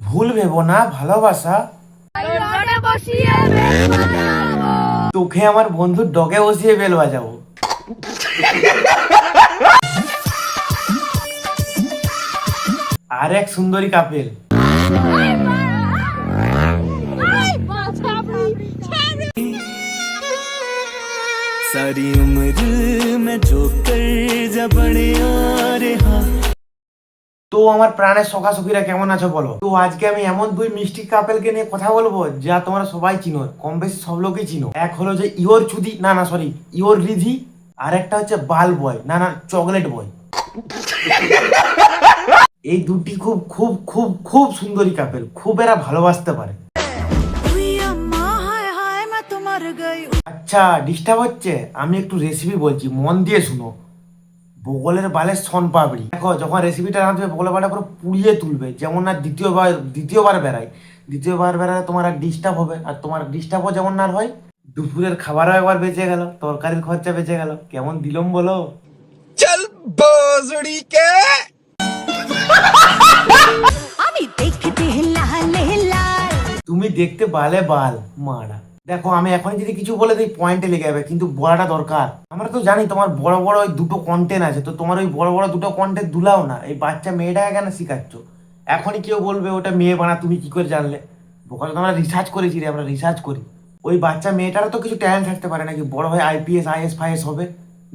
ভুল ভেবো না, ভালোবাসা তোকে আমার বন্ধুর ডগে বসিয়ে বেল বাজাবো। আর এক সুন্দরী কাপেল। सारी उम्र में जो कर जा बड़े তো আমার প্রাণের সখা সখীরা কেমন আছো বলো। তো আজকে আমি এমন দুই মিষ্টি কাপেলকে নিয়ে কথা বলবো যা তোমরা সবাই চিনো, কম বেশি সব লোকই চিনো। এক হলো যে ইওর চুদি, না না সরি ইওর রিধি, আর একটা হচ্ছে বাল বয়, না না চকলেট বয়। এই দুটি খুব খুব খুব খুব সুন্দরী কাপেল, খুব এরা ভালোবাসতে পারে। আচ্ছা ডিস্টার্ব হচ্ছে, আমি একটু রেসিপি বলছি, মন দিয়ে শুনো। বগলের বালের সন পাবড়ি, দেখো যখন রেসিপিটা রাঁধবে বগলের বালটা পুরো পুড়িয়ে তুলবে, যেমন না দ্বিতীয়বার বেড়ায়। দ্বিতীয়বার বেড়ালে তোমার আর ডিস্টার্ব হবে, আর তোমার ডিস্টার্বও যেমন না হয়। দুপুরের খাবারও একবার বেঁচে গেল, তরকারির খরচা বেঁচে গেল। কেমন দিলম বলো? চল বজড়ি কে আমি দেখতে লাল লাল, তুমি দেখতে বালে বাল মারা। দেখো আমি এখন যদি কিছু বলে দিই পয়েন্টে লেগে যাবে, কিন্তু বলাটা দরকার। আমরা তো জানি তোমার বড় বড় ওই দুটো কন্টেন্ট আছে, তো তোমার ওই বড় বড় দুটো কন্টেন্ট দুলাও না, এই বাচ্চা মেয়েটাকে কেন শিখাচ্ছ? এখনই কেউ বলবে ওটা মেয়ে বানা, তুমি কি করে জানলে? বোকাল তো আমরা রিসার্চ করেছি রে, আমরা রিসার্চ করি। ওই বাচ্চা মেয়েটারও তো কিছু ট্যালেন্ট থাকতে পারে নাকি, বড় হয়ে আইপিএস আইএস ফাইএস হবে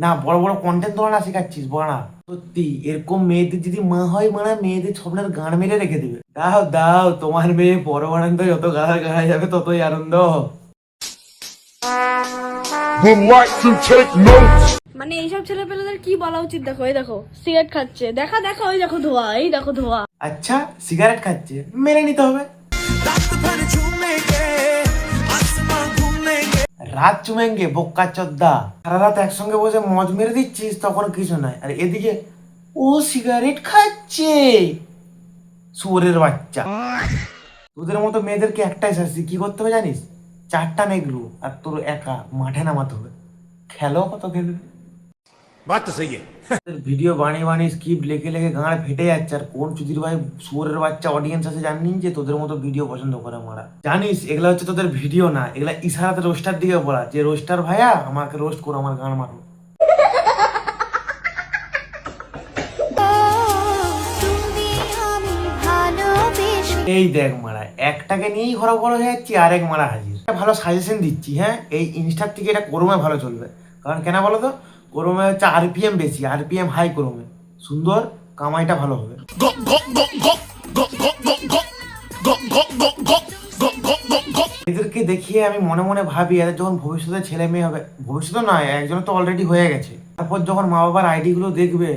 না? বড় বড় কন্টেন্ট তোরা না শেখাচ্ছিস বড়া। সত্যি এরকম মেয়েদের যদি মা হয়, মানে মেয়েদের স্বপ্নের গান মেরে রেখে দেবে। দাও দাও, তোমার মেয়ে বড় আনন্দ, যত গাড়া গাড়া যাবে ততই আনন্দ। মানে এইসব ছেলে পেলেদের কি বলা উচিত? দেখো এই দেখো সিগারেট খাচ্ছে, দেখা দেখো ওই দেখো ধোয়া, এই দেখো ধোয়া। আচ্ছা সিগারেট খাচ্ছে, মেনে নিতে হবে। রাত চুমেঙ্গে বোকা চোদ্দা, সারা রাত একসঙ্গে বসে মজ মেরে দিচ্ছিস, তখন কিছু নাই। আর এদিকে ও সিগারেট খাচ্ছে, শুয়োরের বাচ্চা। তোদের মতো মেয়েদেরকে একটাই শাস্তি, কি করতে হবে জানিস? 4টা নেগরু আর তোর একা মাঠে নামাতে হবে। খেলো কত খেলবে। ভিডিও বানিয়ে বানিয়ে স্ক্রিপ্ট লেখে লেখে গাঁড় ফেটে যাচ্ছে, আর কোন চুদির ভাই শুয়োরের বাচ্চা অডিয়েন্স আছে জানিস যে তোদের মতো ভিডিও পছন্দ করে মারা। জানিস এগুলা হচ্ছে তোদের ভিডিও না, এগুলা ইশারাতে রোস্টার দিকে বলা, যে রোস্টার ভাইয়া আমাকে রোস্ট করো, আমার গান মারো। এই দেখ মারা, একটাকে নিয়েই ঘর বড় হয়ে যাচ্ছি, আরেক মারা হাজির। ভালো সাজেশন দিচ্ছি, হ্যাঁ এই ইনস্টার থেকে এটা ক্রোমে ভালো চলবে। কারণ কেন বলো তো? ক্রোমে হচ্ছে আরপিএম বেশি, আরপিএম হাই ক্রোমে সুন্দর, কামাইটা ভালো হবে। এদেরকে দেখিয়ে আমি মনে মনে ভাবি এদের যখন ভবিষ্যতে ছেলে মেয়ে হবে, ভবিষ্যতে নয় একজনের তো অলরেডি হয়ে গেছে, তারপর যখন মা বাবার আইডি গুলো দেখবে,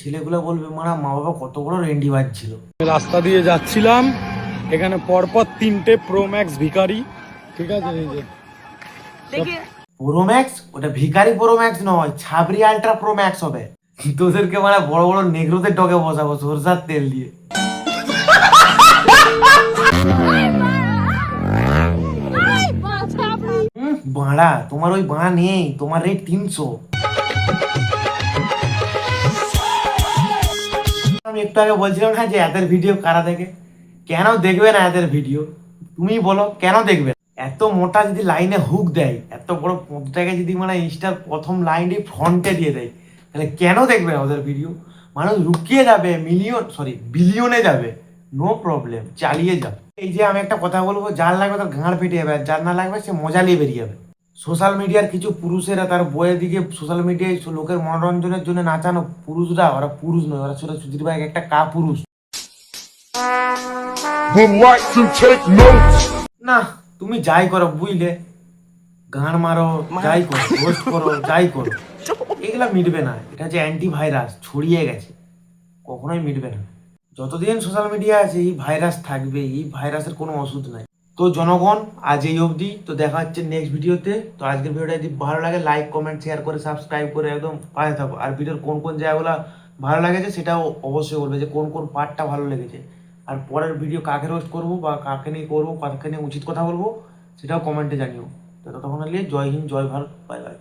ছেলেগুলো বলবে মারা মা বাবা কত বড় রেন্ডি বাজ ছিল। রাস্তা দিয়ে যাচ্ছিলাম, এখানে পরপর 3টে প্রো ম্যাক্স ভিখারি, ঠিক আছে এই যে প্রো ম্যাক্স, ওটা ভিখারি প্রো ম্যাক্স নয়, ছাবরি আলট্রা প্রো ম্যাক্স হবে। তোদেরকে মানে বড় বড় নেগ্রোদের ডগে বসাবো সরষার তেল দিয়ে। বাড়া তোমার ওই বাড়া নেই, তোমার রেট 300। আমি একটু আগে বলছিলাম না যে এদের ভিডিও কারা দেখে, কেন দেখবে না এদের ভিডিও? তুমি বলো কেন দেখবে? এত মোটা যদি লাইনে হুক দেয়, এত বড় পদটাকে যদি মানে ইনস্টার প্রথম লাইনটি ফ্রন্টে দিয়ে দেয়, তাহলে কেন দেখবে না ওদের ভিডিও? মানুষ রুকিয়ে যাবে, বিলিয়নে যাবে, নো প্রবলেম, চালিয়ে যাবে। এই যে আমি একটা কথা বলবো, যার লাগবে তার ঘাড় ফেটে যাবে, আর যার না লাগবে সে মজা নিয়ে বেরিয়ে যাবে। সোশ্যাল মিডিয়ার কিছু পুরুষেরা তার বইয়ের দিকে সোশ্যাল মিডিয়ায় লোকের মনোরঞ্জনের জন্য নাচানো পুরুষরা, ওরা পুরুষ নয়, ওরা ছোট সুধীর ভাই একটা কা পুরুষ। না তুমি যাই করো বুঝলে, গান মারো যাই করো, পোস্ট করো যাই করো, এগুলা মিটবে না। এটা হচ্ছে অ্যান্টি ভাইরাস, ছড়িয়ে গেছে, কখনোই মিটবে না। যতদিন সোশ্যাল মিডিয়া আছে এই ভাইরাস থাকবে, এই ভাইরাসের কোনো ওষুধ নাই। তো জনগণ আজ এই অবধি, তো দেখা হচ্ছে নেক্সট ভিডিওতে। তো আজকের ভিডিওটা যদি ভালো লাগে লাইক কমেন্ট শেয়ার করে সাবস্ক্রাইব করে একদম পাশে থাকো। আর ভিডিওর কোন কোন জায়গাগুলো ভালো লাগেছে সেটাও অবশ্যই বলবে, যে কোন কোন পার্টটা ভালো লেগেছে। আর পরের ভিডিও কাকে রোস্ট করবো বা কাকে নিয়ে করবো, কাকে নিয়ে উচিত কথা বলবো, সেটাও কমেন্টে জানিও। তো ততক্ষণ জয় হিন্দ, জয় ভারত, বাই বাই।